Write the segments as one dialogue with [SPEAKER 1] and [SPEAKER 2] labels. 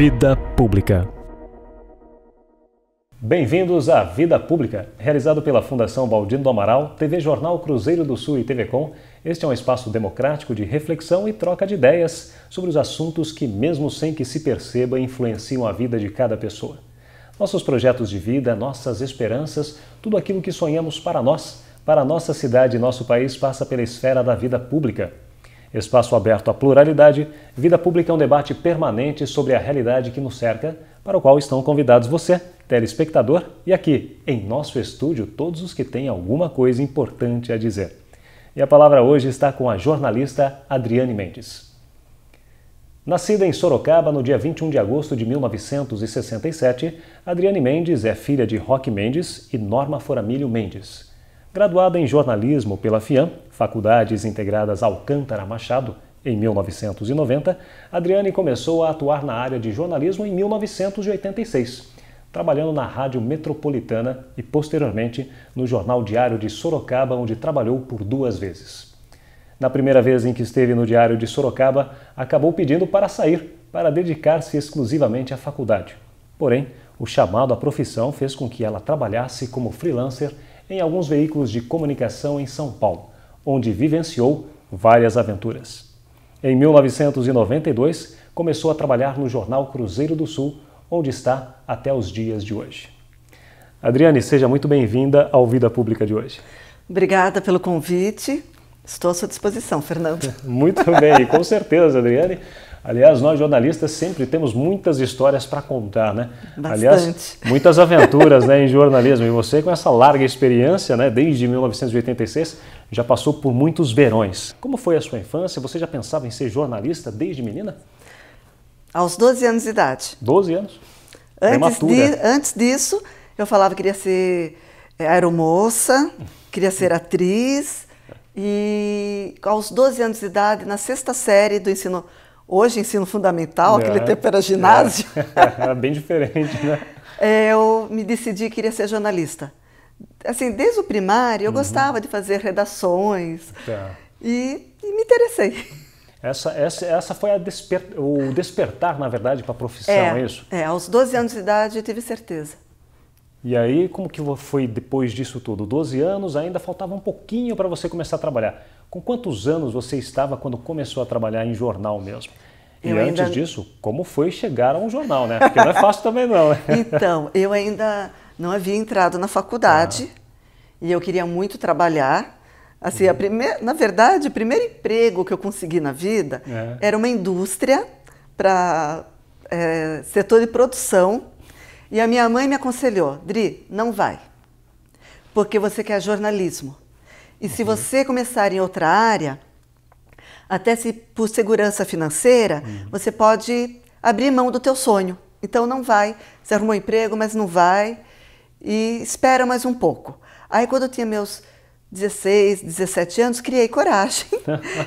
[SPEAKER 1] Vida Pública.
[SPEAKER 2] Bem-vindos à Vida Pública, realizado pela Fundação Baldino do Amaral, TV Jornal Cruzeiro do Sul e TV Com. Este é um espaço democrático de reflexão e troca de ideias sobre os assuntos que, mesmo sem que se perceba, influenciam a vida de cada pessoa. Nossos projetos de vida, nossas esperanças, tudo aquilo que sonhamos para nós, para a nossa cidade e nosso país passa pela esfera da vida pública. Espaço aberto à pluralidade, Vida Pública é um debate permanente sobre a realidade que nos cerca, para o qual estão convidados você, telespectador, e aqui, em nosso estúdio, todos os que têm alguma coisa importante a dizer. E a palavra hoje está com a jornalista Adriane Mendes. Nascida em Sorocaba no dia 21 de agosto de 1967, Adriane Mendes é filha de Roque Mendes e Norma Foramilho Mendes. Graduada em jornalismo pela FIAM, Faculdades Integradas Alcântara Machado, em 1990, Adriane começou a atuar na área de jornalismo em 1986, trabalhando na Rádio Metropolitana e, posteriormente, no Jornal Diário de Sorocaba, onde trabalhou por 2 vezes. Na primeira vez em que esteve no Diário de Sorocaba, acabou pedindo para sair, para dedicar-se exclusivamente à faculdade. Porém, o chamado à profissão fez com que ela trabalhasse como freelancer em alguns veículos de comunicação em São Paulo, onde vivenciou várias aventuras. Em 1992, começou a trabalhar no Jornal Cruzeiro do Sul, onde está até os dias de hoje. Adriane, seja muito bem-vinda ao Vida Pública de hoje.
[SPEAKER 3] Obrigada pelo convite. Estou à sua disposição, Fernando.
[SPEAKER 2] Muito bem, com certeza, Adriane. Aliás, nós jornalistas sempre temos muitas histórias para contar, né?
[SPEAKER 3] Bastante.
[SPEAKER 2] Aliás, muitas aventuras, né, em jornalismo. E você, com essa larga experiência, né, desde 1986, já passou por muitos verões. Como foi a sua infância? Você já pensava em ser jornalista desde menina?
[SPEAKER 3] Aos 12 anos de idade.
[SPEAKER 2] 12 anos?
[SPEAKER 3] Antes disso, eu falava que queria ser aeromoça, queria ser atriz. E aos 12 anos de idade, na 6ª série do ensino fundamental, aquele tempo era ginásio.
[SPEAKER 2] Era bem diferente, né?
[SPEAKER 3] Eu me decidi que queria ser jornalista. Assim, desde o primário, eu gostava de fazer redações e me interessei.
[SPEAKER 2] Essa foi o despertar, na verdade, para a profissão, é isso?
[SPEAKER 3] Aos 12 anos de idade eu tive certeza.
[SPEAKER 2] E aí, como que foi depois disso tudo? 12 anos, ainda faltava um pouquinho para você começar a trabalhar. Com quantos anos você estava quando começou a trabalhar em jornal mesmo? E antes disso, como foi chegar a um jornal, né? Porque não é fácil também não, né?
[SPEAKER 3] Então, eu ainda não havia entrado na faculdade e eu queria muito trabalhar. Assim, na verdade, o primeiro emprego que eu consegui na vida era uma indústria para setor de produção. E a minha mãe me aconselhou, Dri, não vai, porque você quer jornalismo. E se você começar em outra área, até se por segurança financeira, você pode abrir mão do teu sonho. Então não vai, você arrumou emprego, mas não vai, e espera mais um pouco. Aí quando eu tinha meus 16, 17 anos, criei coragem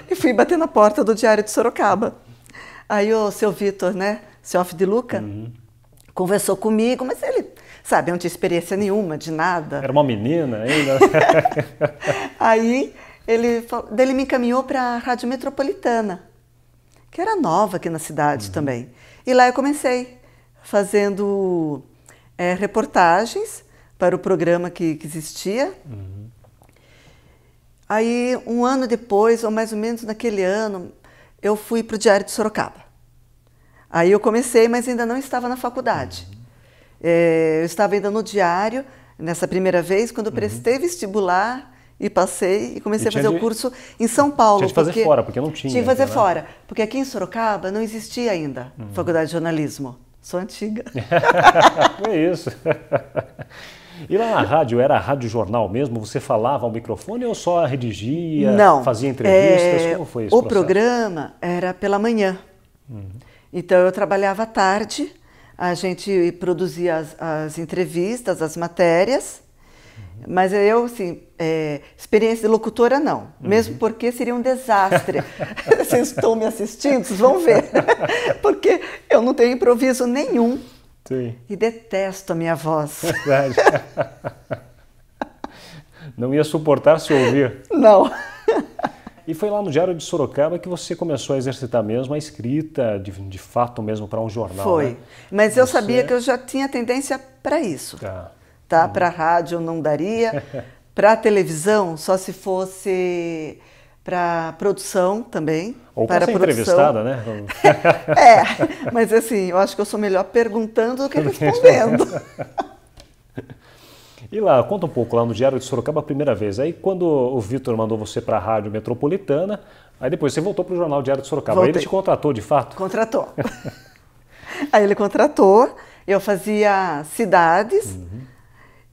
[SPEAKER 3] e fui bater na porta do Diário de Sorocaba. Aí o seu Vitor, né, seu de Luca, conversou comigo, mas ele, sabe, não tinha experiência nenhuma, de nada.
[SPEAKER 2] Era uma menina ainda.
[SPEAKER 3] Aí ele me encaminhou para a Rádio Metropolitana, que era nova aqui na cidade também. E lá eu comecei fazendo reportagens para o programa que existia. Aí, um ano depois, ou mais ou menos naquele ano, eu fui para o Diário de Sorocaba. Aí eu comecei, mas ainda não estava na faculdade. Eu estava ainda no Diário, nessa primeira vez, quando eu prestei vestibular e passei e comecei a fazer o curso em São Paulo.
[SPEAKER 2] Tinha que fazer fora, porque não tinha.
[SPEAKER 3] Tinha que fazer fora, porque aqui em Sorocaba não existia ainda faculdade de jornalismo. Sou antiga.
[SPEAKER 2] Foi isso. E lá na rádio, era rádio jornal mesmo? Você falava ao microfone ou só redigia, fazia entrevistas? Como foi esse
[SPEAKER 3] o
[SPEAKER 2] processo?
[SPEAKER 3] Programa era pela manhã. Então eu trabalhava à tarde, a gente produzia as entrevistas, as matérias, mas eu, assim, experiência de locutora não, mesmo porque seria um desastre. Vocês estão me assistindo, vocês vão ver, porque eu não tenho improviso nenhum.
[SPEAKER 2] Sim.
[SPEAKER 3] E detesto a minha voz.
[SPEAKER 2] Verdade. Não ia suportar se ouvir.
[SPEAKER 3] Não.
[SPEAKER 2] E foi lá no Diário de Sorocaba que você começou a exercitar mesmo a escrita, de fato mesmo, para um jornal.
[SPEAKER 3] Foi.
[SPEAKER 2] Né?
[SPEAKER 3] Mas eu sabia que eu já tinha tendência para isso. Tá? Para a rádio não daria, para a televisão só se fosse para produção também.
[SPEAKER 2] Ou para ser entrevistada, né?
[SPEAKER 3] Mas assim, eu acho que eu sou melhor perguntando do que respondendo.
[SPEAKER 2] E lá, conta um pouco, lá no Diário de Sorocaba a primeira vez. Aí quando o Vitor mandou você para a Rádio Metropolitana, aí depois você voltou para o jornal Diário de Sorocaba. Voltei. Aí ele te contratou de fato?
[SPEAKER 3] Contratou. Aí ele contratou, eu fazia cidades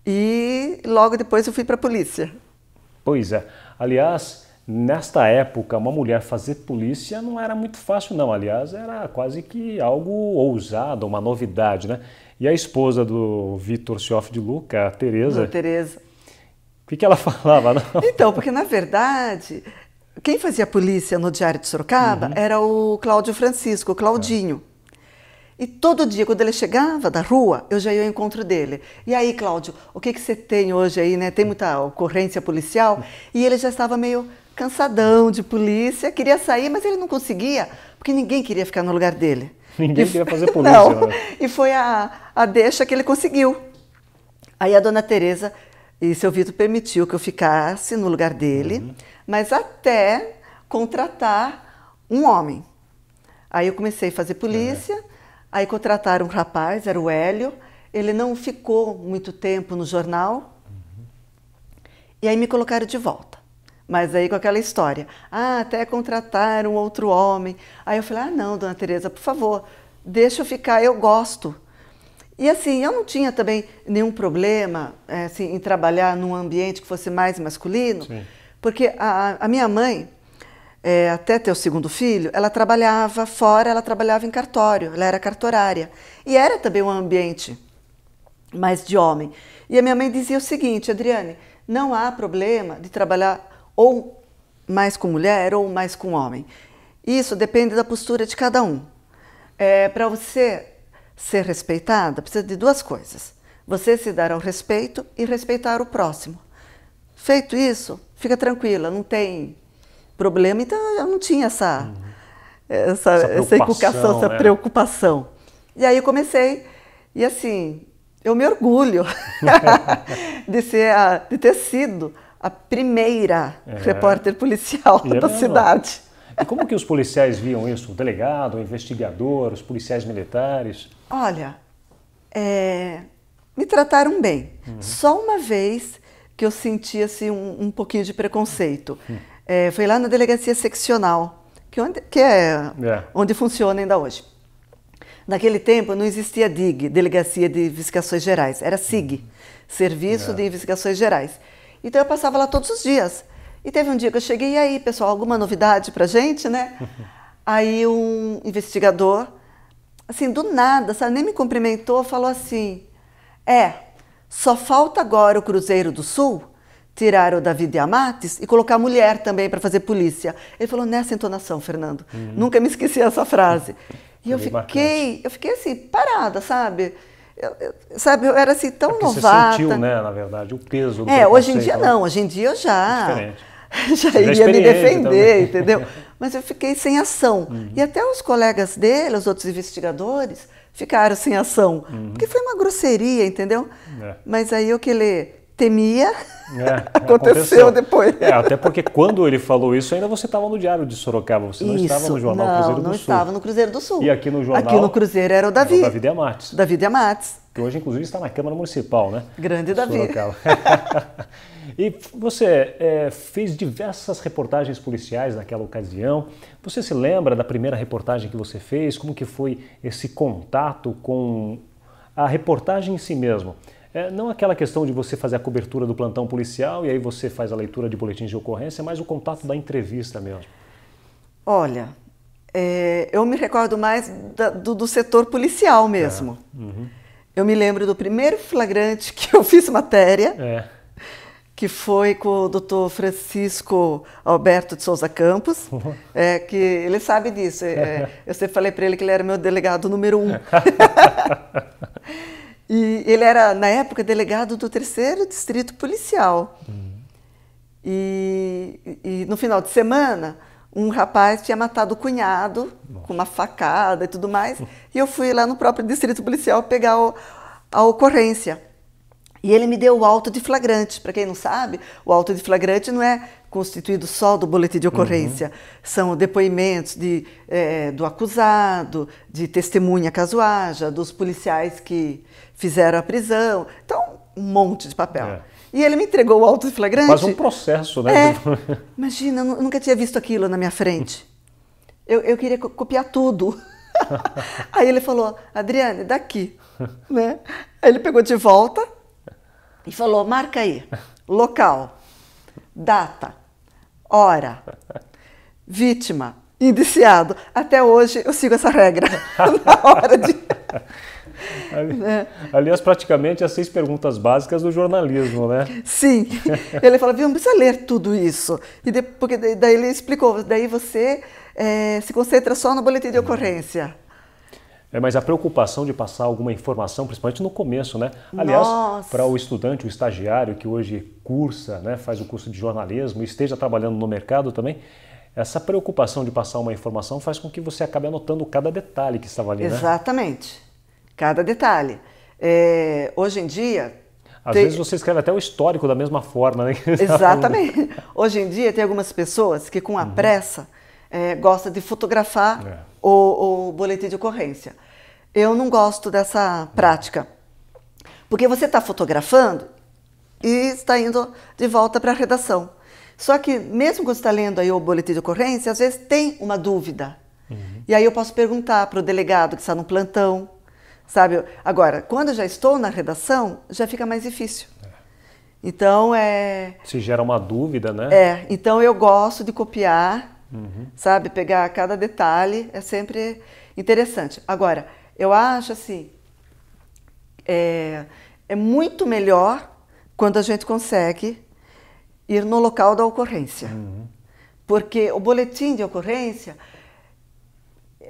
[SPEAKER 3] e logo depois eu fui para a polícia.
[SPEAKER 2] Pois é. Aliás, nesta época, uma mulher fazer polícia não era muito fácil não. Aliás, era quase que algo ousado, uma novidade, né? E a esposa do Vitor Sioff de Luca, a Tereza. O que ela falava? Não?
[SPEAKER 3] Então, porque na verdade, quem fazia polícia no Diário de Sorocaba era o Cláudio Francisco, o Claudinho. E todo dia, quando ele chegava da rua, eu já ia ao encontro dele. E aí, Cláudio, o que você tem hoje aí, né? Tem muita ocorrência policial? E ele já estava meio cansadão de polícia, queria sair, mas ele não conseguia, porque ninguém queria ficar no lugar dele.
[SPEAKER 2] Ninguém queria fazer polícia.
[SPEAKER 3] Não.
[SPEAKER 2] Né?
[SPEAKER 3] E foi a deixa que ele conseguiu. Aí a dona Tereza e seu Vitor permitiu que eu ficasse no lugar dele, mas até contratar um homem. Aí eu comecei a fazer polícia, aí contrataram um rapaz, era o Hélio, ele não ficou muito tempo no jornal, e aí me colocaram de volta. Mas aí com aquela história, até contratar um outro homem. Aí eu falei, não, dona Tereza, por favor, deixa eu ficar, eu gosto. E assim, eu não tinha também nenhum problema assim, em trabalhar num ambiente que fosse mais masculino, porque a minha mãe, até ter o segundo filho, ela trabalhava fora, ela trabalhava em cartório, ela era cartorária. E era também um ambiente mais de homem. E a minha mãe dizia o seguinte, Adriane, não há problema de trabalhar ou mais com mulher ou mais com homem. Isso depende da postura de cada um. Para você ser respeitada, precisa de duas coisas. Você se dar ao respeito e respeitar o próximo. Feito isso, fica tranquila, não tem problema. Então eu não tinha essa educação, essa preocupação. E aí eu comecei, e assim, eu me orgulho de ter sido a primeira repórter policial da cidade.
[SPEAKER 2] E como que os policiais viam isso? O delegado, o investigador, os policiais militares?
[SPEAKER 3] Olha, me trataram bem. Só uma vez que eu senti assim, um pouquinho de preconceito. Foi lá na delegacia seccional, que é onde funciona ainda hoje. Naquele tempo não existia DIG, Delegacia de Investigações Gerais, era SIG, Serviço de Investigações Gerais. Então eu passava lá todos os dias. E teve um dia que eu cheguei, e aí, pessoal, alguma novidade pra gente, né? Aí um investigador, assim, do nada, sabe, nem me cumprimentou, falou assim, só falta agora o Cruzeiro do Sul tirar o David Amates e colocar mulher também para fazer polícia. Ele falou nessa entonação, Fernando. Nunca me esqueci essa frase. E eu fiquei assim, parada, sabe? Eu era assim tão novata.
[SPEAKER 2] Você sentiu, né, na verdade, o peso do
[SPEAKER 3] hoje em dia não, hoje em dia eu já
[SPEAKER 2] Diferente.
[SPEAKER 3] iria me defender, entendeu? Mas eu fiquei sem ação. E até os colegas dele, os outros investigadores, ficaram sem ação. Porque foi uma grosseria, entendeu? Mas aí o que ele temia aconteceu depois.
[SPEAKER 2] Até porque quando ele falou isso, ainda você estava no Diário de Sorocaba, você não estava no jornal Cruzeiro do Sul.
[SPEAKER 3] Não estava no Cruzeiro do Sul.
[SPEAKER 2] E aqui no jornal...
[SPEAKER 3] Aqui no Cruzeiro era o Davi.
[SPEAKER 2] Era o David Amates.
[SPEAKER 3] David Amates.
[SPEAKER 2] Que hoje, inclusive, está na Câmara Municipal, né?
[SPEAKER 3] Grande Davi.
[SPEAKER 2] E você fez diversas reportagens policiais naquela ocasião. Você se lembra da primeira reportagem que você fez? Como que foi esse contato com a reportagem em si mesmo? Não aquela questão de você fazer a cobertura do plantão policial e aí você faz a leitura de boletins de ocorrência, mas o contato da entrevista mesmo.
[SPEAKER 3] Olha, eu me recordo mais do setor policial mesmo. Eu me lembro do primeiro flagrante que eu fiz matéria, que foi com o doutor Francisco Alberto de Souza Campos, que ele sabe disso. Eu sempre falei para ele que ele era meu delegado número 1. E ele era, na época, delegado do 3º Distrito Policial. E no final de semana, um rapaz tinha matado o cunhado com uma facada e tudo mais. E eu fui lá no próprio distrito policial pegar a ocorrência. E ele me deu o auto de flagrante. Para quem não sabe, o auto de flagrante não é constituído só do boletim de ocorrência. São depoimentos do acusado, de testemunha caso haja, dos policiais que fizeram a prisão. Então, um monte de papel. E ele me entregou o auto de flagrante.
[SPEAKER 2] Quase um processo, né?
[SPEAKER 3] Imagina, eu nunca tinha visto aquilo na minha frente. Eu queria copiar tudo. Aí ele falou, Adriane, daqui. Né? Aí ele pegou de volta e falou, marca aí, local, data, hora, vítima, indiciado. Até hoje eu sigo essa regra na hora de...
[SPEAKER 2] Aliás, praticamente as 6 perguntas básicas do jornalismo, né?
[SPEAKER 3] Sim. Ele falou, não precisa ler tudo isso. Porque daí ele explicou, daí você se concentra só no boletim de ocorrência.
[SPEAKER 2] Mas a preocupação de passar alguma informação, principalmente no começo, né? Aliás, para o estudante, o estagiário que hoje cursa, né, faz o curso de jornalismo e esteja trabalhando no mercado também, essa preocupação de passar uma informação faz com que você acabe anotando cada detalhe que estava ali, né?
[SPEAKER 3] Exatamente. Cada detalhe. Hoje em dia...
[SPEAKER 2] Às vezes você escreve até o histórico da mesma forma, né?
[SPEAKER 3] Exatamente. Hoje em dia tem algumas pessoas que com a pressa gostam de fotografar o boletim de ocorrência. Eu não gosto dessa prática. Porque você está fotografando e está indo de volta para a redação. Só que mesmo quando você está lendo aí o boletim de ocorrência, às vezes tem uma dúvida. E aí eu posso perguntar para o delegado que está no plantão. Sabe? Agora, quando eu já estou na redação, já fica mais difícil. Então,
[SPEAKER 2] se gera uma dúvida, né?
[SPEAKER 3] Então eu gosto de copiar, sabe? Pegar cada detalhe, é sempre interessante. Agora, eu acho assim, é muito melhor quando a gente consegue ir no local da ocorrência. Porque o boletim de ocorrência...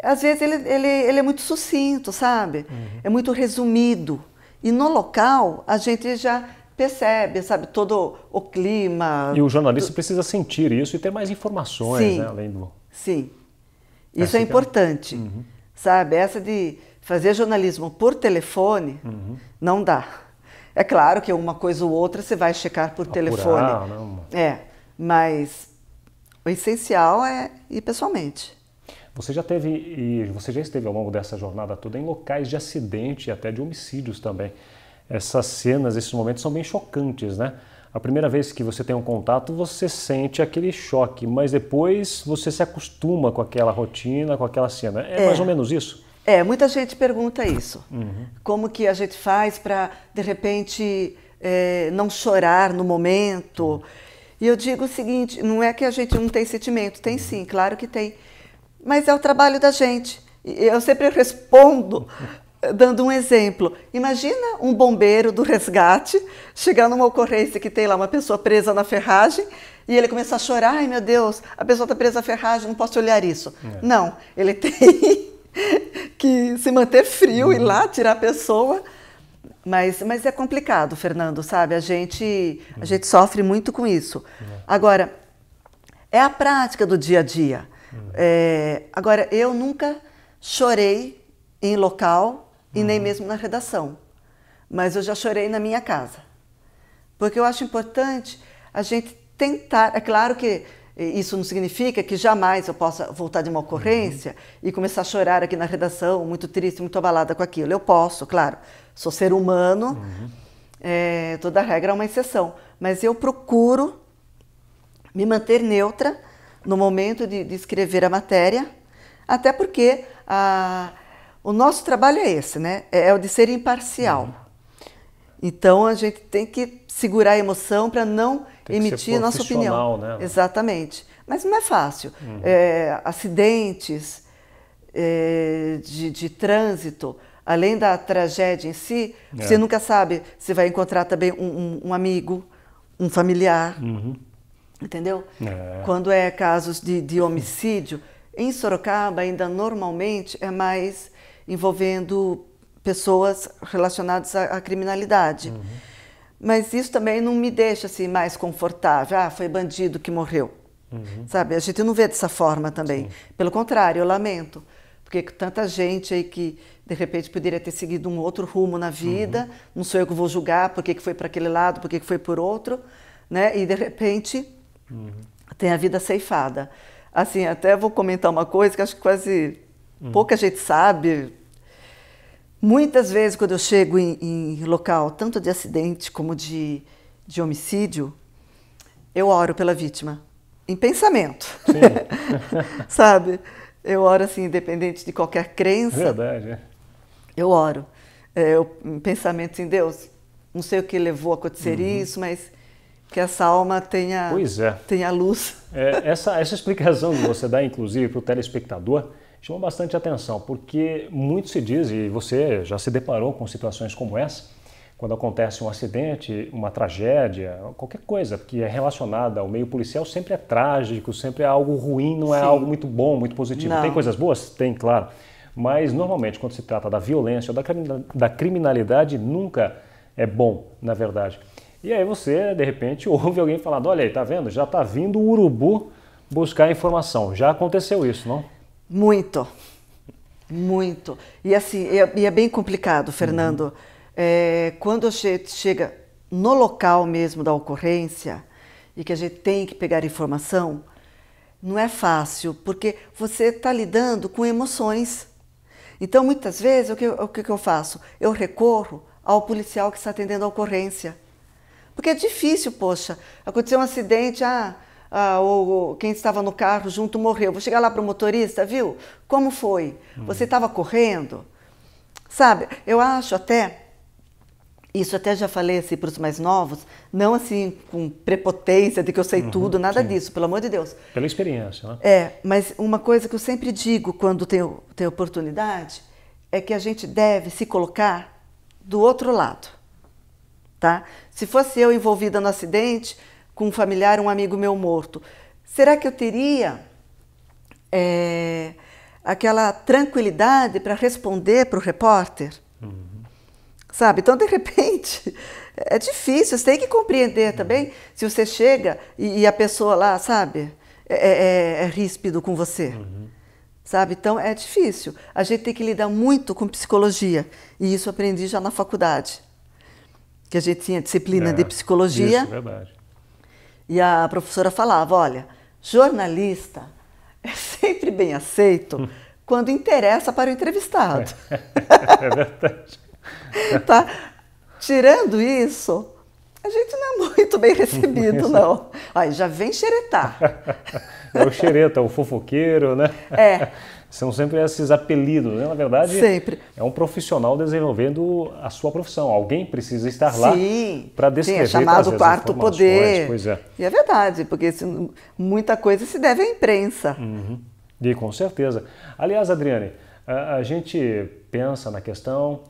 [SPEAKER 3] Às vezes ele é muito sucinto, sabe? É muito resumido. E no local a gente já percebe, sabe, todo o clima.
[SPEAKER 2] E o jornalista precisa sentir isso e ter mais informações, né? Além do...
[SPEAKER 3] Sim, isso é importante, sabe? Essa de fazer jornalismo por telefone não dá. É claro que uma coisa ou outra você vai checar por telefone.
[SPEAKER 2] Não.
[SPEAKER 3] Mas o essencial é ir pessoalmente.
[SPEAKER 2] Você já esteve ao longo dessa jornada toda em locais de acidente e até de homicídios também. Essas cenas, esses momentos são bem chocantes, né? A primeira vez que você tem um contato, você sente aquele choque, mas depois você se acostuma com aquela rotina, com aquela cena. É mais ou menos isso?
[SPEAKER 3] Muita gente pergunta isso. Como que a gente faz para, de repente, não chorar no momento? E eu digo o seguinte, não é que a gente não tem sentimento, tem sim, claro que tem. Mas é o trabalho da gente. Eu sempre respondo dando um exemplo. Imagina um bombeiro do resgate chegar numa ocorrência que tem lá uma pessoa presa na ferragem e ele começar a chorar. Ai, meu Deus, a pessoa está presa na ferragem, não posso olhar isso. Não, ele tem que se manter frio, ir lá, tirar a pessoa. Mas é complicado, Fernando, sabe? A gente sofre muito com isso. Agora, é a prática do dia a dia. Agora, eu nunca chorei em local e nem mesmo na redação, mas eu já chorei na minha casa, porque eu acho importante a gente tentar. É claro que isso não significa que jamais eu possa voltar de uma ocorrência e começar a chorar aqui na redação, muito triste, muito abalada com aquilo. Eu posso, claro, sou ser humano, toda regra é uma exceção, mas eu procuro me manter neutra no momento de escrever a matéria, até porque o nosso trabalho é esse, né? É o de ser imparcial. Então a gente tem que segurar a emoção para não emitir nossa opinião.
[SPEAKER 2] Né?
[SPEAKER 3] Exatamente. Mas não é fácil. Acidentes de trânsito, além da tragédia em si, você nunca sabe se vai encontrar também um amigo, um familiar. Entendeu? Quando é casos de homicídio, em Sorocaba ainda normalmente é mais envolvendo pessoas relacionadas à criminalidade. mas isso também não me deixa assim mais confortável. Ah, foi bandido que morreu. Sabe? A gente não vê dessa forma também. Sim. Pelo contrário, eu lamento. Porque tanta gente aí que, de repente, poderia ter seguido um outro rumo na vida, não sou eu que vou julgar por que foi para aquele lado, por que foi por outro, né? E, de repente, tem a vida ceifada. Assim, até vou comentar uma coisa que acho que quase pouca gente sabe. Muitas vezes, quando eu chego em local, tanto de acidente como de homicídio, eu oro pela vítima, em pensamento. Sabe? Eu oro assim, independente de qualquer crença.
[SPEAKER 2] Verdade, é.
[SPEAKER 3] Eu oro. Em pensamento em Deus, não sei o que levou a acontecer isso, mas que essa alma tenha luz.
[SPEAKER 2] Essa explicação que você dá, inclusive, para o telespectador, chamou bastante atenção, porque muito se diz, e você já se deparou com situações como essa, quando acontece um acidente, uma tragédia, qualquer coisa que é relacionada ao meio policial, sempre é trágico, sempre é algo ruim, não é algo muito bom, muito positivo. Não. Tem coisas boas? Tem, claro. Mas, normalmente, quando se trata da violência ou da criminalidade, nunca é bom, na verdade. E aí você, de repente, ouve alguém falando, olha aí, tá vendo? Já tá vindo o urubu buscar informação. Já aconteceu isso, não?
[SPEAKER 3] Muito. Muito. E assim, é bem complicado, Fernando. Quando chega no local mesmo da ocorrência e que a gente tem que pegar informação, não é fácil, porque você está lidando com emoções. Então, muitas vezes, o que eu faço? Eu recorro ao policial que está atendendo a ocorrência. Porque é difícil, poxa, aconteceu um acidente, ou quem estava no carro junto morreu. Vou chegar lá para o motorista, viu? Como foi? Você estava correndo? Sabe, eu acho até... Isso até já falei assim para os mais novos, não assim com prepotência de que eu sei tudo, nada disso, pelo amor de Deus.
[SPEAKER 2] Pela experiência, né?
[SPEAKER 3] Mas uma coisa que eu sempre digo quando tenho oportunidade é que a gente deve se colocar do outro lado, tá? Se fosse eu envolvida no acidente, com um familiar, um amigo meu morto, será que eu teria aquela tranquilidade para responder para o repórter? Sabe? Então, de repente, é difícil, você tem que compreender também se você chega e a pessoa lá, sabe, é ríspido com você. Sabe? Então, é difícil. A gente tem que lidar muito com psicologia, e isso eu aprendi já na faculdade, que a gente tinha disciplina de psicologia.
[SPEAKER 2] Isso, verdade.
[SPEAKER 3] E a professora falava, olha, jornalista é sempre bem aceito quando interessa para o entrevistado.
[SPEAKER 2] É verdade.
[SPEAKER 3] Tá? Tirando isso, a gente não é muito bem recebido, não. Aí já vem xeretar.
[SPEAKER 2] É o xereta, o fofoqueiro, né? São sempre esses apelidos, né? Na verdade,
[SPEAKER 3] sempre.
[SPEAKER 2] É um profissional desenvolvendo a sua profissão. Alguém precisa estar lá para descrever.
[SPEAKER 3] Sim, é chamado quarto poder.
[SPEAKER 2] Pois é.
[SPEAKER 3] E é verdade, porque muita coisa se deve à imprensa.
[SPEAKER 2] E com certeza. Aliás, Adriane, a gente pensa na questão...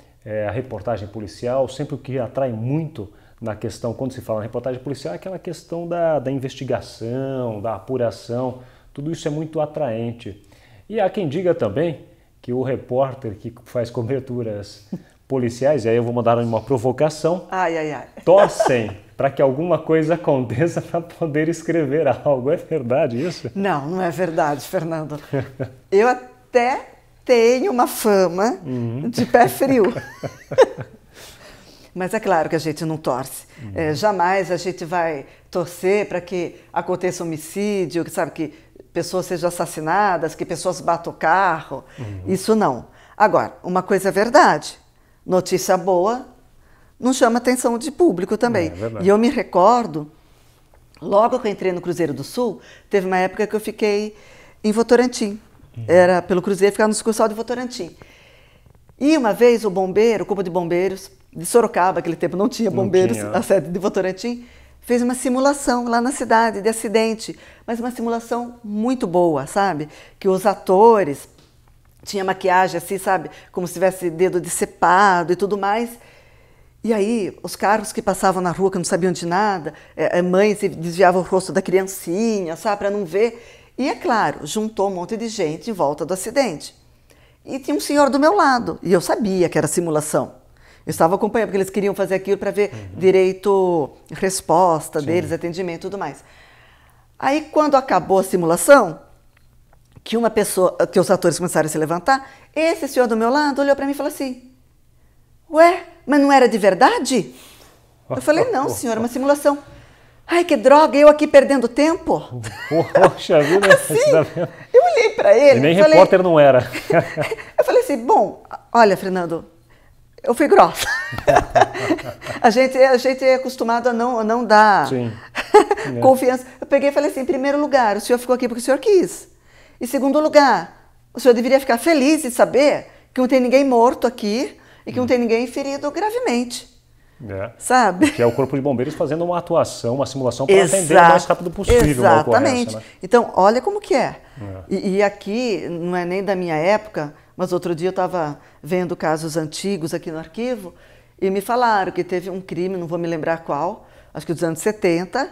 [SPEAKER 2] a reportagem policial, sempre o que atrai muito na questão, quando se fala em reportagem policial, é aquela questão da investigação, da apuração, tudo isso é muito atraente. E há quem diga também que o repórter que faz coberturas policiais, e aí eu vou mandar uma provocação, torcem para que alguma coisa aconteça para poder escrever algo. É verdade isso?
[SPEAKER 3] Não, não é verdade, Fernando. Eu até... tenho uma fama de pé frio. Mas é claro que a gente não torce. Jamais a gente vai torcer para que aconteça homicídio, que sabe, que pessoas sejam assassinadas, que pessoas batam o carro. Isso não. Agora, uma coisa é verdade. Notícia boa não chama atenção de público também. E eu me recordo, logo que eu entrei no Cruzeiro do Sul, teve uma época que eu fiquei em Votorantim. Era pelo Cruzeiro, ficava no sucursal de Votorantim. E uma vez o Corpo de Bombeiros de Sorocaba, aquele tempo não tinha bombeiros, a sede de Votorantim, fez uma simulação lá na cidade de acidente, mas uma simulação muito boa, sabe? Que os atores tinham maquiagem assim, sabe? Como se tivesse dedo decepado e tudo mais. E aí, os carros que passavam na rua, que não sabiam de nada, mães desviavam o rosto da criancinha, sabe? Para não ver. E, é claro, juntou um monte de gente em volta do acidente. E tinha um senhor do meu lado, e eu sabia que era simulação. Eu estava acompanhando, porque eles queriam fazer aquilo para ver direito, resposta deles, atendimento e tudo mais. Aí, quando acabou a simulação, que os atores começaram a se levantar, esse senhor do meu lado olhou para mim e falou assim, ué, mas não era de verdade? Eu falei, não, senhor, é uma simulação. Ai, que droga, eu aqui perdendo tempo.
[SPEAKER 2] Poxa vida.
[SPEAKER 3] Assim, eu olhei para ele.
[SPEAKER 2] E nem repórter não era.
[SPEAKER 3] Eu falei assim, bom, olha, Fernando, eu fui grossa. A gente é acostumado a não dar confiança. Eu peguei e falei assim, em primeiro lugar, o senhor ficou aqui porque o senhor quis. Em segundo lugar, o senhor deveria ficar feliz de saber que não tem ninguém morto aqui e que não tem ninguém ferido gravemente. Sabe?
[SPEAKER 2] Que é o Corpo de Bombeiros fazendo uma atuação, uma simulação para atender o mais rápido possível uma ocorrência, né?
[SPEAKER 3] Então, olha como que é. E aqui, não é nem da minha época, mas outro dia eu estava vendo casos antigos aqui no arquivo e me falaram que teve um crime, não vou me lembrar qual, acho que dos anos 70,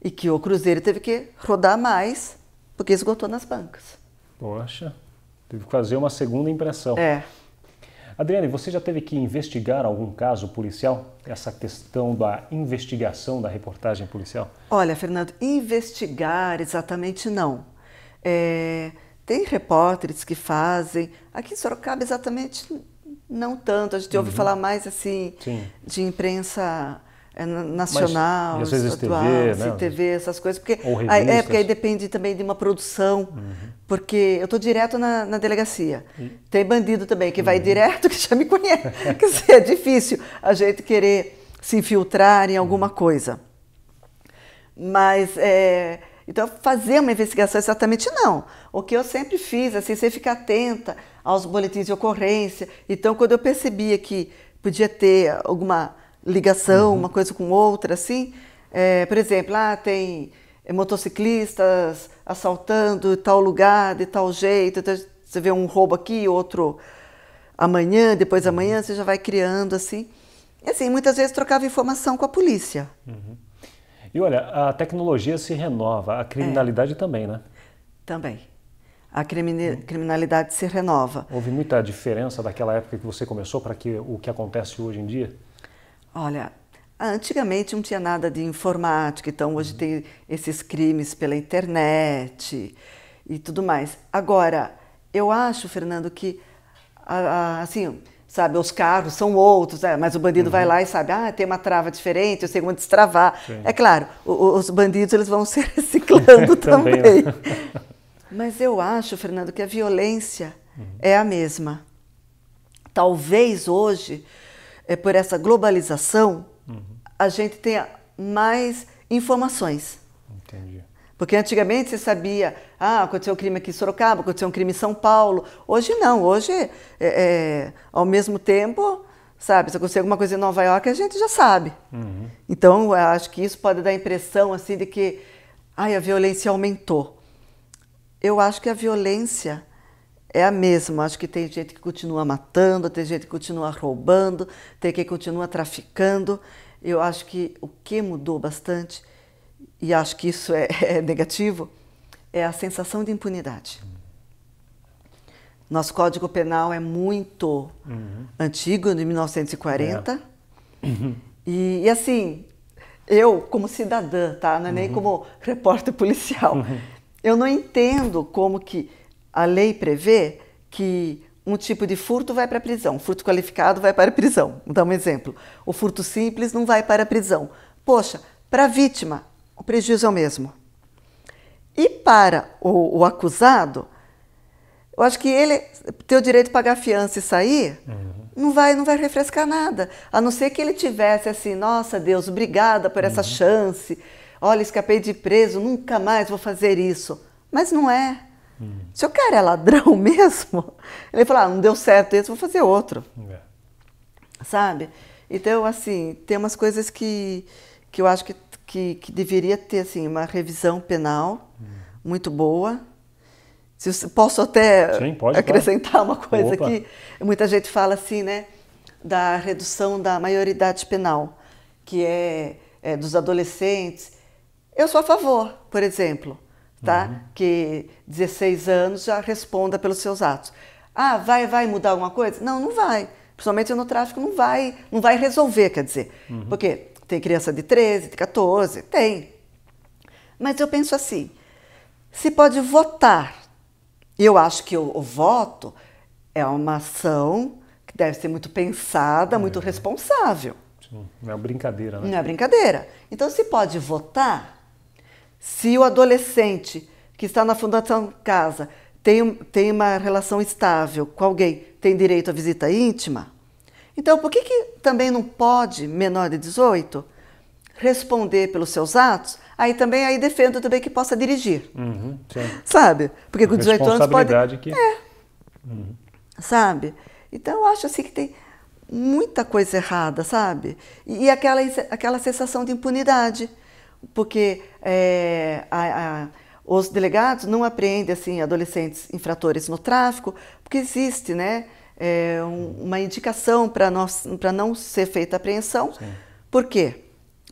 [SPEAKER 3] e que o Cruzeiro teve que rodar mais porque esgotou nas bancas.
[SPEAKER 2] Poxa, teve que fazer uma segunda impressão. Adriane, você já teve que investigar algum caso policial? Essa questão da investigação da reportagem policial?
[SPEAKER 3] Olha, Fernando, investigar exatamente não. Tem repórteres que fazem. Aqui em Sorocaba exatamente não tanto. A gente ouve falar mais assim de imprensa nacional,
[SPEAKER 2] mas, às vezes
[SPEAKER 3] estadual,
[SPEAKER 2] TV,
[SPEAKER 3] TV, essas coisas. Porque
[SPEAKER 2] porque
[SPEAKER 3] aí depende também de uma produção. Porque eu estou direto na delegacia. Tem bandido também que vai direto, que já me conhece. Quer dizer, é difícil a gente querer se infiltrar em alguma coisa. Mas, então, fazer uma investigação exatamente não. O que eu sempre fiz, assim, sempre ficar atenta aos boletins de ocorrência. Então, quando eu percebia que podia ter alguma ligação, uma coisa com outra, assim, por exemplo, tem motociclistas assaltando em tal lugar, de tal jeito, então você vê um roubo aqui, outro amanhã, depois amanhã, você já vai criando assim. E assim, muitas vezes trocava informação com a polícia.
[SPEAKER 2] E olha, a tecnologia se renova, a criminalidade também, né?
[SPEAKER 3] Também. A criminalidade se renova.
[SPEAKER 2] Houve muita diferença daquela época que você começou para o que acontece hoje em dia?
[SPEAKER 3] Olha, antigamente não tinha nada de informática, então hoje tem esses crimes pela internet e tudo mais. Agora, eu acho, Fernando, que assim, sabe, os carros são outros, mas o bandido vai lá e sabe, tem uma trava diferente, eu sei como destravar. É claro, os bandidos eles vão se reciclando também. Né? Mas eu acho, Fernando, que a violência é a mesma. Talvez hoje, por essa globalização, a gente tenha mais informações.
[SPEAKER 2] Entendi.
[SPEAKER 3] Porque antigamente você sabia, aconteceu um crime aqui em Sorocaba, aconteceu um crime em São Paulo. Hoje não, hoje, ao mesmo tempo, sabe, se acontecer alguma coisa em Nova York, a gente já sabe. Então, eu acho que isso pode dar a impressão assim, de que a violência aumentou. Eu acho que a violência é a mesma. Acho que tem gente que continua matando, tem gente que continua roubando, tem quem continua traficando. Eu acho que o que mudou bastante, e acho que isso é negativo, é a sensação de impunidade. Nosso Código Penal é muito antigo, de 1940. E assim, eu como cidadã, tá? Não é nem como repórter policial, eu não entendo como que a lei prevê que um tipo de furto vai para a prisão, furto qualificado vai para a prisão. Vou dar um exemplo. O furto simples não vai para a prisão. Poxa, para a vítima, o prejuízo é o mesmo. E para o acusado, eu acho que ele ter o direito de pagar fiança e sair, não vai refrescar nada. A não ser que ele tivesse assim, nossa Deus, obrigada por essa chance. Olha, escapei de preso, nunca mais vou fazer isso. Mas não é. Se o cara é ladrão mesmo, ele fala, não deu certo esse, vou fazer outro. Sabe? Então, assim, tem umas coisas que eu acho que deveria ter assim, uma revisão penal muito boa. Posso até acrescentar uma coisa aqui. Muita gente fala assim, né, da redução da maioridade penal, que é dos adolescentes. Eu sou a favor, por exemplo, tá? Que 16 anos já responda pelos seus atos. Vai mudar alguma coisa? Não, não vai. Principalmente no tráfico não vai resolver, quer dizer. Porque tem criança de 13, de 14, tem. Mas eu penso assim, se pode votar, eu acho que o voto é uma ação que deve ser muito pensada, muito responsável.
[SPEAKER 2] Sim, não é brincadeira, né?
[SPEAKER 3] Não é brincadeira. Então, se pode votar, se o adolescente que está na Fundação Casa tem uma relação estável com alguém, tem direito à visita íntima, então por que também não pode, menor de 18, responder pelos seus atos? Aí defendo também que possa dirigir. Sabe? Porque com 18 anos pode... Sabe? Então eu acho assim que tem muita coisa errada, sabe? E aquela sensação de impunidade. Porque os delegados não apreendem assim, adolescentes infratores no tráfico, porque existe, né, uma indicação para não ser feita a apreensão. Sim. Por quê?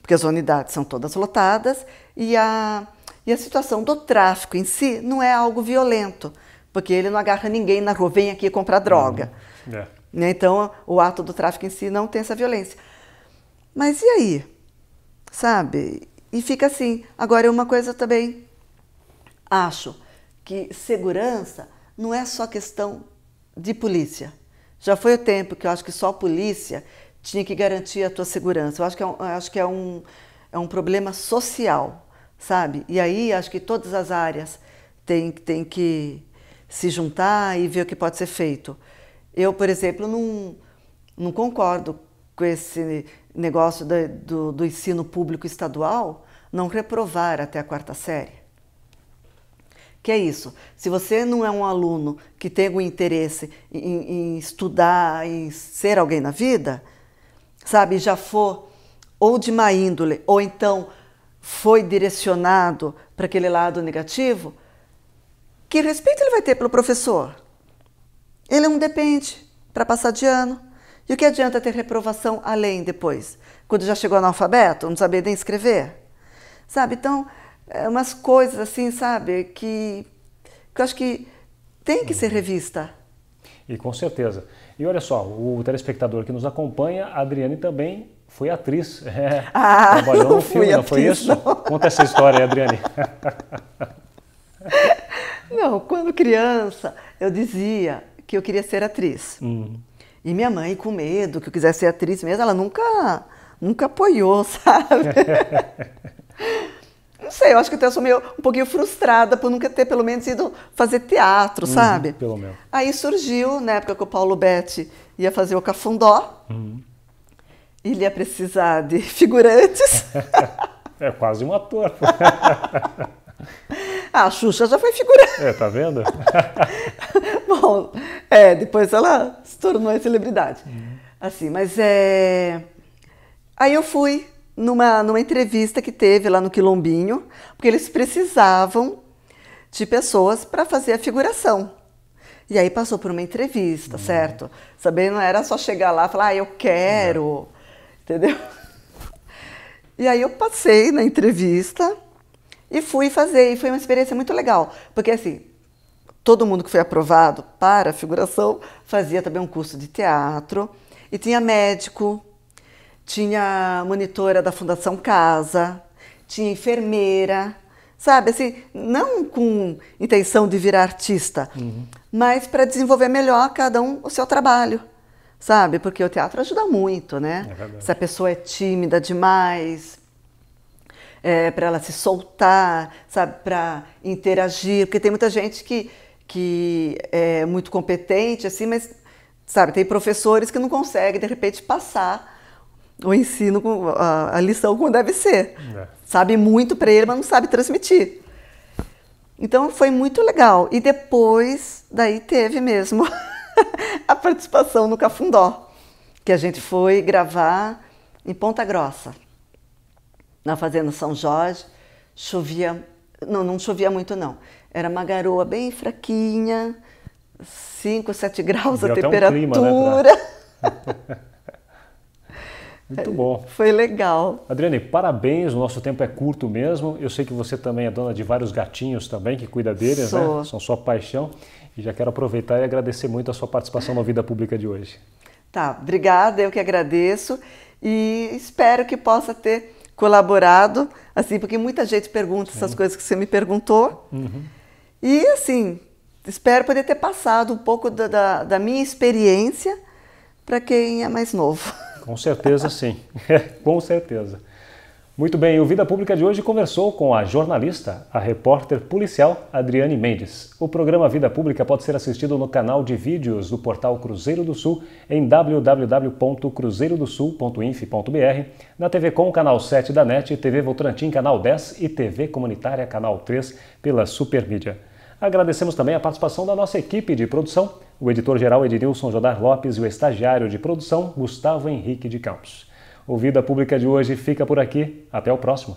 [SPEAKER 3] Porque as unidades são todas lotadas e a situação do tráfico em si não é algo violento, porque ele não agarra ninguém na rua, vem aqui comprar droga. Então, o ato do tráfico em si não tem essa violência. Mas e aí? Sabe? E fica assim. Agora, uma coisa também, acho que segurança não é só questão de polícia. Já foi o tempo que eu acho que só a polícia tinha que garantir a tua segurança. Eu acho que é um problema social, sabe? E aí acho que todas as áreas têm que se juntar e ver o que pode ser feito. Eu, por exemplo, não concordo com esse negócio do ensino público estadual não reprovar até a 4ª série. Que é isso, se você não é um aluno que tem um interesse em estudar, em ser alguém na vida, sabe, já for ou de má índole, ou então foi direcionado para aquele lado negativo, que respeito ele vai ter pelo professor? Ele não depende para passar de ano. E o que adianta ter reprovação além depois? Quando já chegou analfabeto, não sabia nem escrever? Sabe, então, umas coisas assim, sabe, que eu acho que tem que ser revista.
[SPEAKER 2] E com certeza. E olha só, o telespectador que nos acompanha, a Adriane também foi atriz. Trabalhou no filme, não foi isso? Não. Conta essa história aí, Adriane.
[SPEAKER 3] Não, quando criança, eu dizia que eu queria ser atriz. E minha mãe, com medo que eu quisesse ser atriz mesmo, ela nunca apoiou, sabe? Não sei, eu acho que eu sou um pouquinho frustrada por nunca ter pelo menos ido fazer teatro, sabe?
[SPEAKER 2] Pelo menos.
[SPEAKER 3] Aí surgiu, na época que o Paulo Betti ia fazer o Cafundó, ele ia precisar de figurantes.
[SPEAKER 2] É quase um ator.
[SPEAKER 3] A Xuxa já foi figurante.
[SPEAKER 2] Tá vendo?
[SPEAKER 3] Bom, depois ela se tornou celebridade. Assim, mas aí eu fui numa entrevista que teve lá no Quilombinho, porque eles precisavam de pessoas para fazer a figuração. E aí passou por uma entrevista, certo? Sabendo, não era só chegar lá e falar, eu quero, entendeu? E aí eu passei na entrevista e fui fazer, e foi uma experiência muito legal, porque assim, todo mundo que foi aprovado para a figuração fazia também um curso de teatro, e tinha médico, tinha monitora da Fundação Casa, tinha enfermeira, sabe, assim, não com intenção de virar artista, mas para desenvolver melhor cada um o seu trabalho, sabe, porque o teatro ajuda muito, né? Se a pessoa é tímida demais, para ela se soltar, sabe, para interagir, porque tem muita gente que é muito competente, assim, mas, sabe, tem professores que não conseguem, de repente, passar o ensino, a lição como deve ser. Sabe muito para ele, mas não sabe transmitir. Então, foi muito legal. E depois, daí teve mesmo a participação no Cafundó, que a gente foi gravar em Ponta Grossa, na Fazenda São Jorge. Chovia, não chovia muito não, era uma garoa bem fraquinha, 5, 7 graus a temperatura. Clima, né, Muito bom. Foi legal.
[SPEAKER 2] Adriane, parabéns, o nosso tempo é curto mesmo. Eu sei que você também é dona de vários gatinhos também, que cuida deles, né? São sua paixão. E já quero aproveitar e agradecer muito a sua participação na Vida Pública de hoje.
[SPEAKER 3] Tá, obrigada, eu que agradeço e espero que possa ter colaborado, assim, porque muita gente pergunta essas coisas que você me perguntou. E, assim, espero poder ter passado um pouco da minha experiência para quem é mais novo.
[SPEAKER 2] Com certeza, sim. Com certeza. Muito bem, o Vida Pública de hoje conversou com a jornalista, a repórter policial Adriane Mendes. O programa Vida Pública pode ser assistido no canal de vídeos do portal Cruzeiro do Sul em www.cruzeirodosul.inf.br, na TV Com, canal 7 da NET, TV Votorantim, canal 10 e TV Comunitária, canal 3, pela Supermídia. Agradecemos também a participação da nossa equipe de produção, o editor-geral Ednilson Jodar Lopes e o estagiário de produção Gustavo Henrique de Campos. O Vida Pública de hoje fica por aqui. Até o próximo.